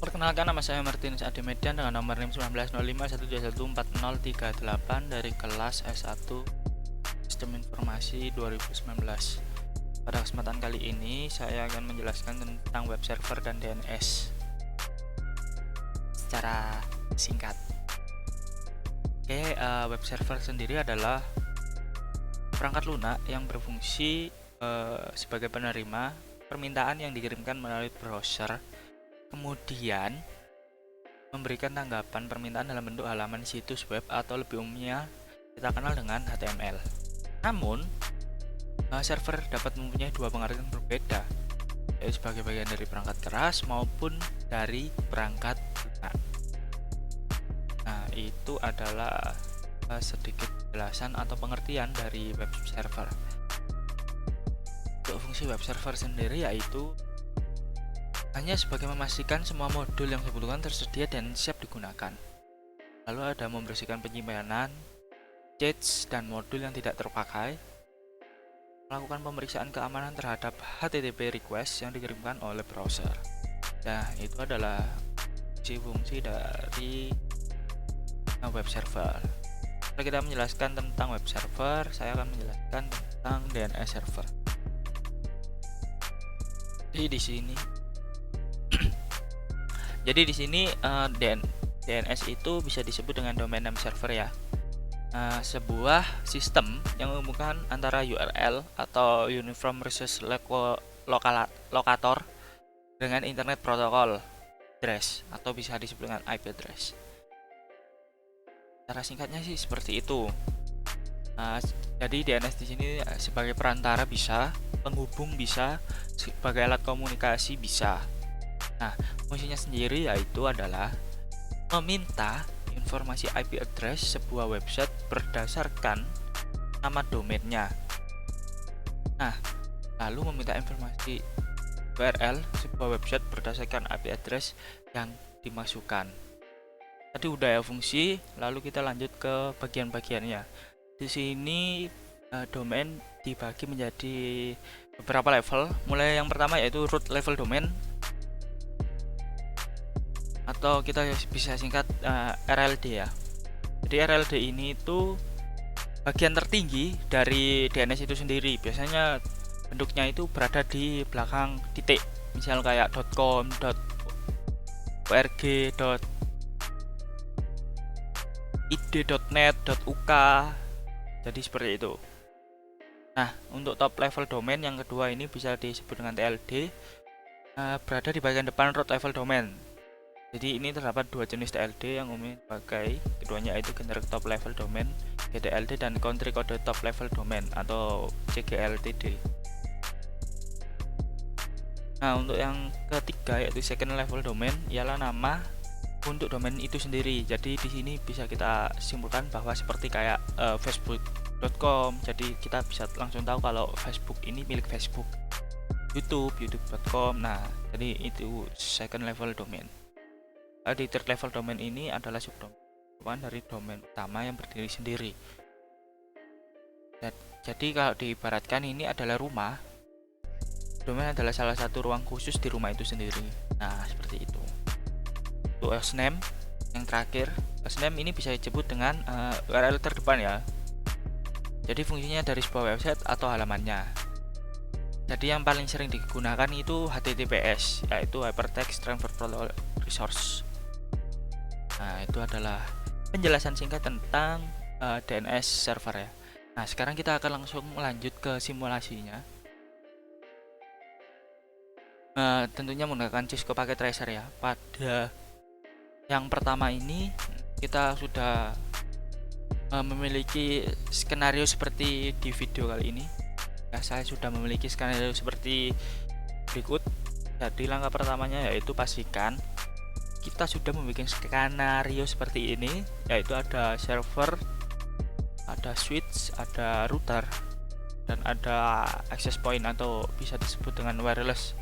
Perkenalkan, nama saya Martinus Ade Median dengan nomor NIM 190512144038 dari kelas S1 Sistem Informasi 2019. Pada kesempatan kali ini saya akan menjelaskan tentang web server dan DNS secara singkat. Web server sendiri adalah perangkat lunak yang berfungsi sebagai penerima permintaan yang dikirimkan melalui browser, kemudian memberikan tanggapan permintaan dalam bentuk halaman situs web atau lebih umumnya kita kenal dengan HTML. Namun, server dapat mempunyai dua pengertian berbeda, yaitu sebagai bagian dari perangkat keras maupun dari perangkat lunak. Nah, itu adalah sedikit penjelasan atau pengertian dari web server. Untuk fungsi web server sendiri yaitu hanya sebagai memastikan semua modul yang dibutuhkan tersedia dan siap digunakan. Lalu ada membersihkan penyimpanan, cache, dan modul yang tidak terpakai, melakukan pemeriksaan keamanan terhadap HTTP request yang dikirimkan oleh browser. Nah, itu adalah fungsi-fungsi dari web server. Setelah kita menjelaskan tentang web server, saya akan menjelaskan tentang DNS server. Jadi di sini DNS itu bisa disebut dengan domain name server ya. Sebuah sistem yang menghubungkan antara URL atau Uniform Resource Locator dengan Internet Protocol address atau bisa disebut dengan IP address. Cara singkatnya sih seperti itu. Jadi DNS di sini sebagai perantara bisa, penghubung bisa, sebagai alat komunikasi bisa. Nah, fungsinya sendiri yaitu adalah meminta informasi IP address sebuah website berdasarkan nama domainnya. Nah, lalu meminta informasi URL sebuah website berdasarkan IP address yang dimasukkan. Tadi udah ya fungsi, lalu kita lanjut ke bagian-bagiannya. Di sini domain dibagi menjadi beberapa level. Mulai yang pertama yaitu root level domain, atau kita bisa singkat RLD ya. Jadi RLD ini itu bagian tertinggi dari DNS itu sendiri. Biasanya bentuknya itu berada di belakang titik, misal kayak .com, .org, .id, .net, .uk. Jadi seperti itu. Nah, untuk top level domain yang kedua ini bisa disebut dengan TLD, berada di bagian depan root level domain. Jadi ini terdapat dua jenis TLD yang umumnya dipakai, keduanya yaitu Generic Top Level Domain (GTLD) dan Country Code Top Level Domain atau CGLTD. Nah, untuk yang ketiga yaitu Second Level Domain ialah nama untuk domain itu sendiri. Jadi di sini bisa kita simpulkan bahwa seperti kayak facebook.com. Jadi kita bisa langsung tahu kalau Facebook ini milik Facebook. youtube.com. Nah, jadi itu second level domain. Di third level domain ini adalah subdomain dari domain utama yang berdiri sendiri. Jadi kalau diibaratkan ini adalah rumah, domain adalah salah satu ruang khusus di rumah itu sendiri. Nah, seperti itu. Untuk hostname yang terakhir, hostname ini bisa disebut dengan URL terdepan ya. Jadi fungsinya dari sebuah website atau halamannya. Jadi yang paling sering digunakan itu HTTPS, yaitu Hypertext Transfer Protocol Resource. Nah, itu adalah penjelasan singkat tentang DNS server ya. Nah, sekarang kita akan langsung lanjut ke simulasinya. Tentunya menggunakan Cisco Packet Tracer ya. Pada yang pertama ini kita sudah memiliki skenario seperti di video kali ini. Ya, saya sudah memiliki skenario seperti berikut. Jadi langkah pertamanya yaitu pastikan kita sudah membuat skenario seperti ini, yaitu ada server, ada switch, ada router, dan ada access point atau bisa disebut dengan wireless.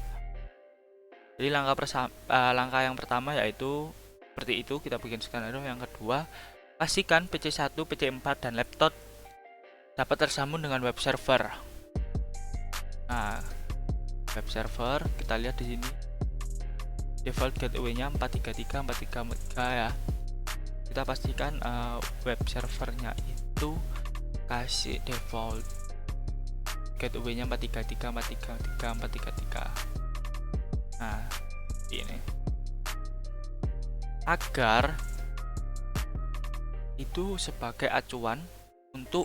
Jadi langkah yang pertama yaitu seperti itu, kita bikin skenario. Yang kedua, pastikan PC1, PC4, dan laptop dapat tersambung dengan web server. Nah, web server kita lihat di sini. default gateway-nya 433 ya. Kita pastikan web servernya itu kasih default gateway-nya 433. Nah, ini agar itu sebagai acuan untuk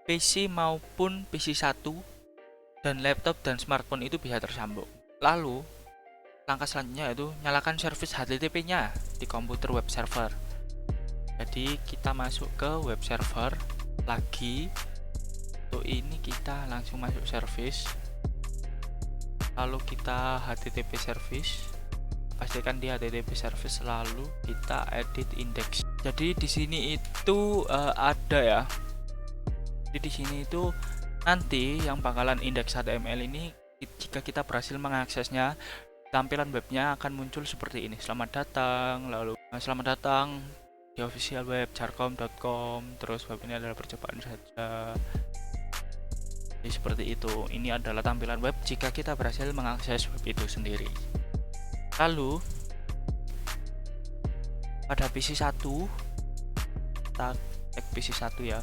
PC maupun PC 1 dan laptop dan smartphone itu bisa tersambung. Lalu langkah selanjutnya yaitu nyalakan service HTTP-nya di komputer web server. Jadi kita masuk ke web server lagi. Untuk ini kita langsung masuk service. Lalu kita HTTP service. Pastikan di HTTP service, lalu kita edit index. Jadi di sini itu ada ya. Jadi di sini itu nanti yang bakalan indeks HTML ini, jika kita berhasil mengaksesnya, tampilan webnya akan muncul seperti ini. Selamat datang, lalu selamat datang di official web jarcom.com. Terus web ini adalah percobaan saja. Jadi seperti itu. Ini adalah tampilan web jika kita berhasil mengakses web itu sendiri. Lalu pada PC 1 kita cek PC 1 ya.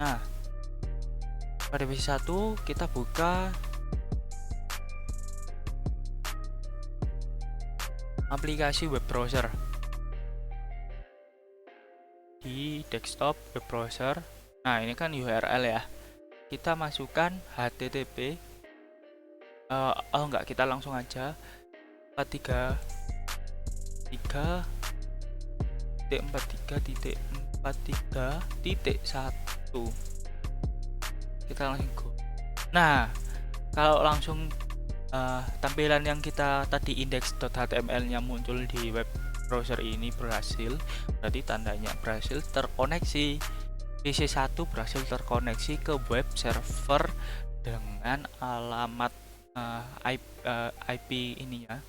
Nah, pada PC 1 kita buka aplikasi web browser di desktop web browser. Nah, ini kan URL ya. Kita masukkan HTTP. Enggak, kita langsung aja 433.43.43.1. Kita langsung go. Nah, kalau langsung tampilan yang kita tadi index.html-nya muncul di web browser ini berhasil, berarti tandanya berhasil terkoneksi. PC 1 berhasil terkoneksi ke web server dengan alamat IP ini ya.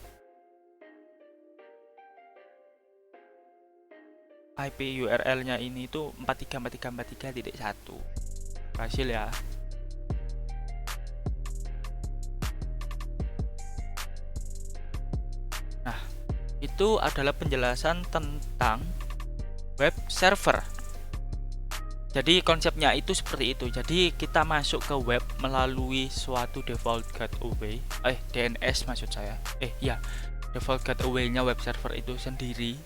IP URL-nya ini itu 434343.1. Berhasil ya. Nah, itu adalah penjelasan tentang web server. Jadi konsepnya itu seperti itu. Jadi kita masuk ke web melalui suatu default gateway, DNS maksud saya. Ya, default gateway-nya web server itu sendiri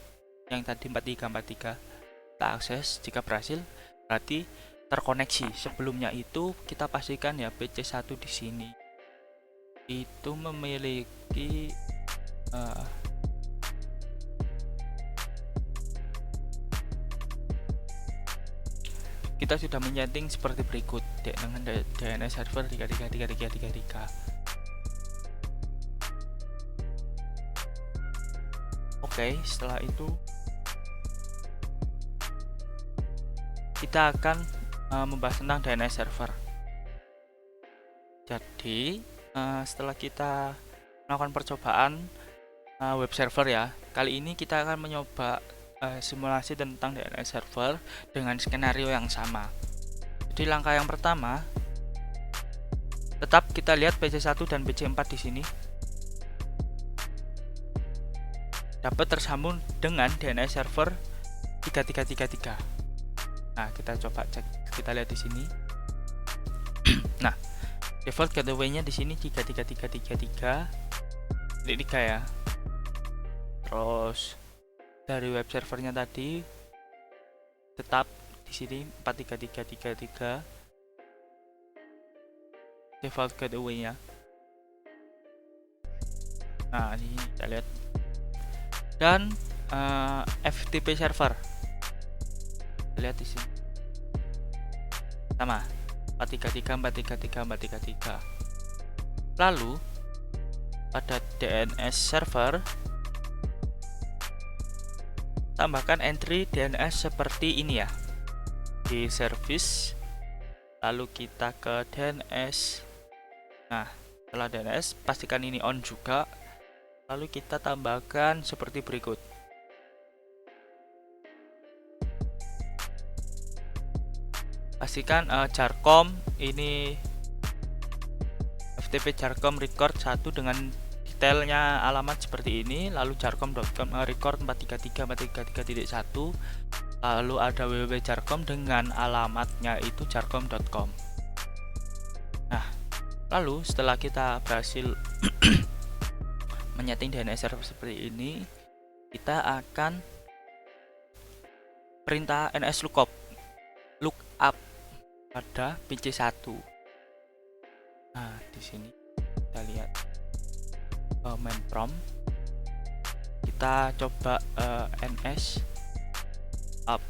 yang tadi 4343 kita akses. Jika berhasil berarti terkoneksi. Sebelumnya itu kita pastikan ya PC 1 di sini itu memiliki kita sudah menyeting seperti berikut dengan DNS server 333333. Oke, setelah itu kita akan membahas tentang DNS server. Jadi setelah kita melakukan percobaan web server ya, kali ini kita akan mencoba simulasi tentang DNS server dengan skenario yang sama. Jadi langkah yang pertama, tetap kita lihat PC 1 dan PC 4 di sini dapat tersambung dengan DNS server 3333. Nah, kita coba cek, kita lihat di sini. Nah, default gateway-nya di sini 33333 ya. Terus dari web servernya tadi tetap di sini 43333 default gateway-nya. Nah, ini kita lihat. Dan FTP server. Kita lihat di sini. Sama 433.433.433. Lalu pada DNS server tambahkan entry DNS seperti ini ya, di service, lalu kita ke DNS. Nah, setelah DNS pastikan ini on juga, lalu kita tambahkan seperti berikut. Pastikan jarcom ini FTP jarcom record 1 dengan detailnya alamat seperti ini, lalu jarcom.com record 433.433.1, lalu ada www.jarcom dengan alamatnya itu jarcom.com. Nah, lalu setelah kita berhasil menyeting DNS server seperti ini, kita akan perintah nslookup pada PC1. Nah, di sini kita lihat main prompt, kita coba ns up.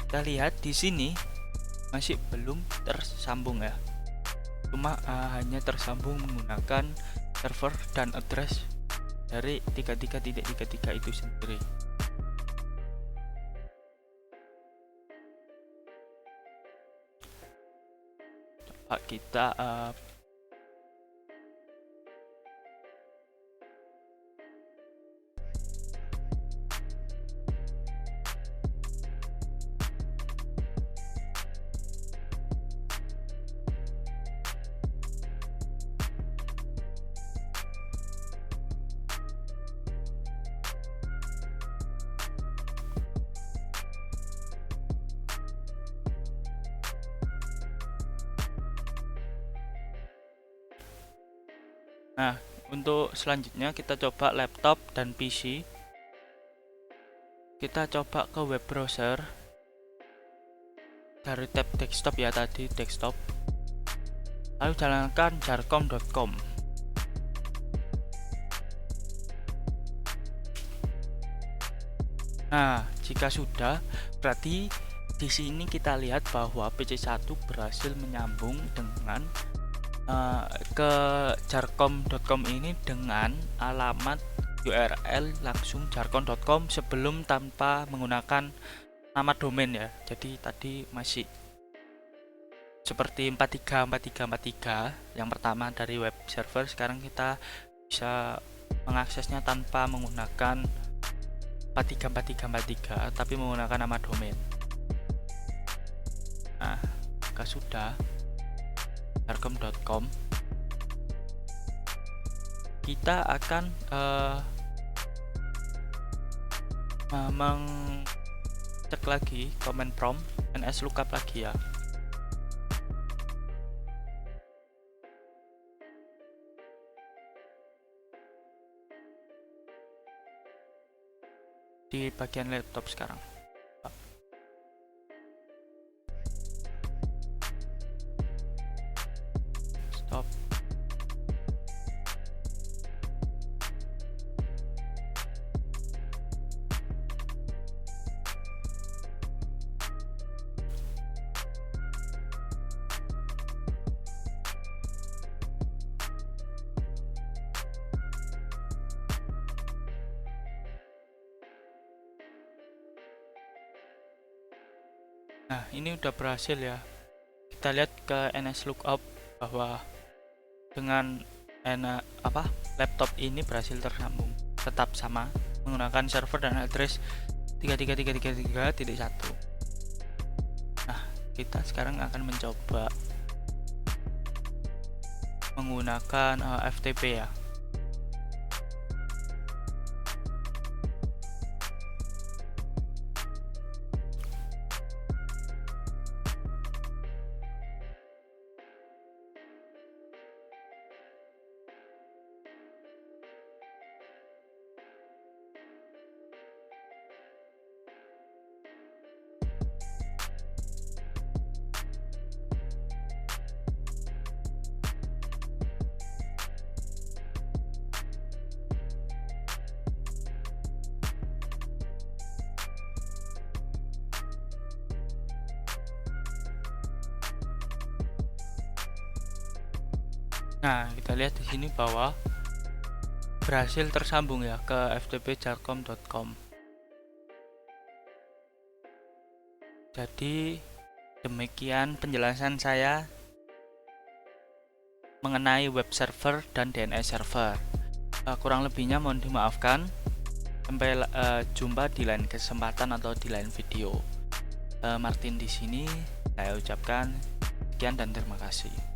Kita lihat di sini masih belum tersambung ya, cuma hanya tersambung menggunakan server dan address dari 33.33 itu sendiri. Coba kita nah, untuk selanjutnya kita coba laptop dan PC. Kita coba ke web browser dari tab desktop ya, tadi desktop, lalu jalankan jarcom.com. Nah, jika sudah, berarti di sini kita lihat bahwa PC1 berhasil menyambung dengan ke jarcom.com ini dengan alamat URL langsung jarcom.com sebelum tanpa menggunakan nama domain ya. Jadi tadi masih seperti 434343 yang pertama dari web server, sekarang kita bisa mengaksesnya tanpa menggunakan 434343 tapi menggunakan nama domain. Nah, jika sudah jarcom.com, kita akan mengcek lagi command prompt nslookup lagi ya. Di bagian laptop sekarang. Stop. Nah, ini udah berhasil ya. Kita lihat ke nslookup bahwa dengan laptop ini berhasil tersambung, tetap sama menggunakan server dan address 33.33.1. Nah, kita sekarang akan mencoba menggunakan FTP ya. Nah, kita lihat di sini bahwa berhasil tersambung ya ke FTP jarcom.com. Jadi demikian penjelasan saya mengenai web server dan DNS server. Kurang lebihnya mohon dimaafkan. Sampai jumpa di lain kesempatan atau di lain video. Martin di sini saya ucapkan sekian dan terima kasih.